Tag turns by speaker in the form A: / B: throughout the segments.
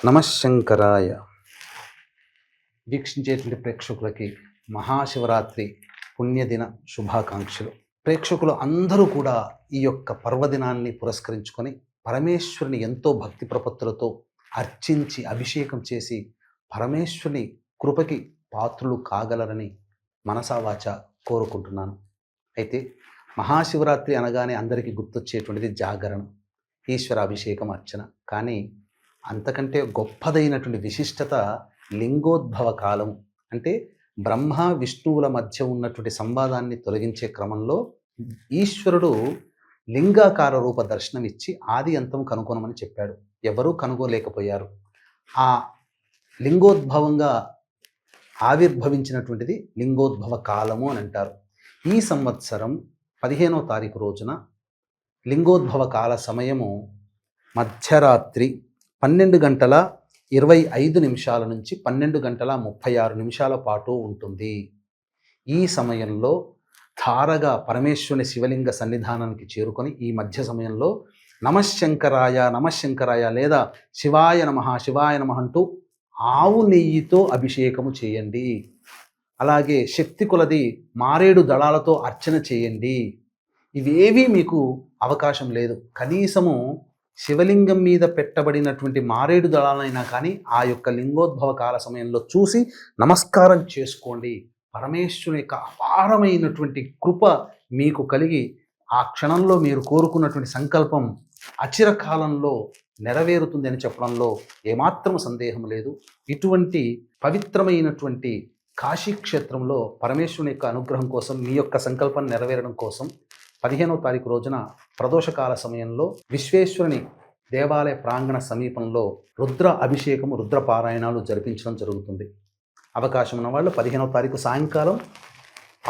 A: నమశంకరాయ. వీక్షించేటువంటి ప్రేక్షకులకి మహాశివరాత్రి పుణ్యదిన శుభాకాంక్షలు. ప్రేక్షకులు అందరూ కూడా ఈ యొక్క పర్వదినాన్ని పురస్కరించుకొని పరమేశ్వరుని ఎంతో భక్తి ప్రపత్తులతో అర్చించి అభిషేకం చేసి పరమేశ్వరుని కృపకి పాత్రులు కాగలరని మనసావాచ కోరుకుంటున్నాను. అయితే మహాశివరాత్రి అనగానే అందరికీ గుర్తొచ్చేటువంటిది జాగరణం, ఈశ్వరాభిషేకం, అర్చన. కానీ అంతకంటే గొప్పదైనటువంటి విశిష్టత లింగోద్భవ కాలం. అంటే బ్రహ్మ విష్ణువుల మధ్య ఉన్నటువంటి సంవాదాన్ని తొలగించే క్రమంలో ఈశ్వరుడు లింగాకార రూప దర్శనం ఇచ్చి ఆది అంతం కనుగొనమని చెప్పాడు. ఎవరూ కనుగోలేకపోయారు. ఆ లింగోద్భవంగా ఆవిర్భవించినటువంటిది లింగోద్భవ కాలము అని అంటారు. ఈ సంవత్సరం 15వ తారీఖు రోజున లింగోద్భవ కాల సమయము మధ్యరాత్రి 12:25 నుంచి 12:36 పాటు ఉంటుంది. ఈ సమయంలో ధారగా పరమేశ్వరుని శివలింగ సన్నిధానానికి చేరుకొని ఈ మధ్య సమయంలో నమశంకరాయ నమశంకరాయ లేదా శివాయ నమః శివాయ నమః అంటూ ఆవు నెయ్యితో అభిషేకము చేయండి. అలాగే శక్తి కొలది మారేడు దళాలతో అర్చన చేయండి. ఇవేవీ మీకు అవకాశం లేదు. కనీసము శివలింగం మీద పెట్టబడినటువంటి మారేడు దళాలైనా కానీ ఆ యొక్క లింగోద్భవ కాల సమయంలో చూసి నమస్కారం చేసుకోండి. పరమేశ్వరుని యొక్క అపారమైనటువంటి కృప మీకు కలిగి ఆ క్షణంలో మీరు కోరుకున్నటువంటి సంకల్పం అచిరకాలంలో నెరవేరుతుంది అని చెప్పడంలో ఏమాత్రం సందేహం లేదు. ఇటువంటి పవిత్రమైనటువంటి కాశీక్షేత్రంలో పరమేశ్వరుని యొక్క అనుగ్రహం కోసం, మీ యొక్క సంకల్పం నెరవేరడం కోసం 15వ తారీఖు రోజున ప్రదోషకాల సమయంలో విశ్వేశ్వరుని దేవాలయ ప్రాంగణ సమీపంలో రుద్ర అభిషేకము, రుద్ర పారాయణాలు జరిపించడం జరుగుతుంది. అవకాశం ఉన్న వాళ్ళు 15వ తారీఖు సాయంకాలం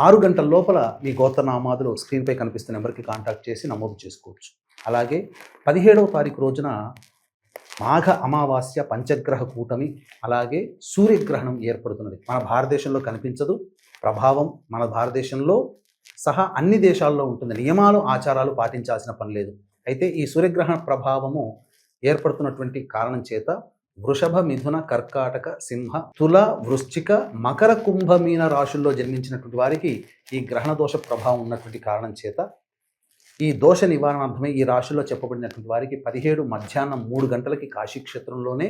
A: 6 గంటల లోపల మీ గోత్రనామాదులు స్క్రీన్పై కనిపిస్తున్న నెంబర్కి కాంటాక్ట్ చేసి నమోదు చేసుకోవచ్చు. అలాగే 17వ తారీఖు రోజున మాఘ అమావాస్య పంచగ్రహ కూటమి, అలాగే సూర్యగ్రహణం ఏర్పడుతున్నది. మన భారతదేశంలో కనిపించదు. ప్రభావం మన భారతదేశంలో సహా అన్ని దేశాల్లో ఉంటుంది. నియమాలు ఆచారాలు పాటించాల్సిన పని లేదు. అయితే ఈ సూర్యగ్రహణ ప్రభావము ఏర్పడుతున్నటువంటి కారణం చేత వృషభ, మిథున, కర్కాటక, సింహ, తుల, వృశ్చిక, మకర, కుంభ, మీన రాశుల్లో జన్మించినటువంటి వారికి ఈ గ్రహణ దోష ప్రభావం ఉన్నటువంటి కారణం చేత ఈ దోష నివారణార్థమై ఈ రాశుల్లో చెప్పబడినటువంటి వారికి 17 మధ్యాహ్నం 3 గంటలకి కాశీక్షేత్రంలోనే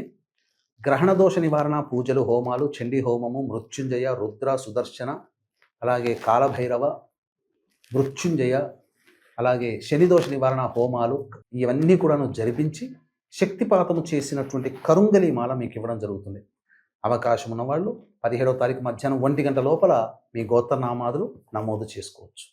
A: గ్రహణ దోష నివారణ పూజలు, హోమాలు, చండీ హోమము, మృత్యుంజయ, రుద్ర, సుదర్శన, అలాగే కాలభైరవ, మృత్యుంజయ, అలాగే శనిదోష నివారణ హోమాలు ఇవన్నీ కూడాను జరిపించి శక్తిపాతము చేసినటువంటి కరుంగలి మాల మీకు ఇవ్వడం జరుగుతుంది. అవకాశం ఉన్నవాళ్ళు 17వ తారీఖు మధ్యాహ్నం 1 గంట లోపల మీ గోత్రనామాదులు నమోదు చేసుకోవచ్చు.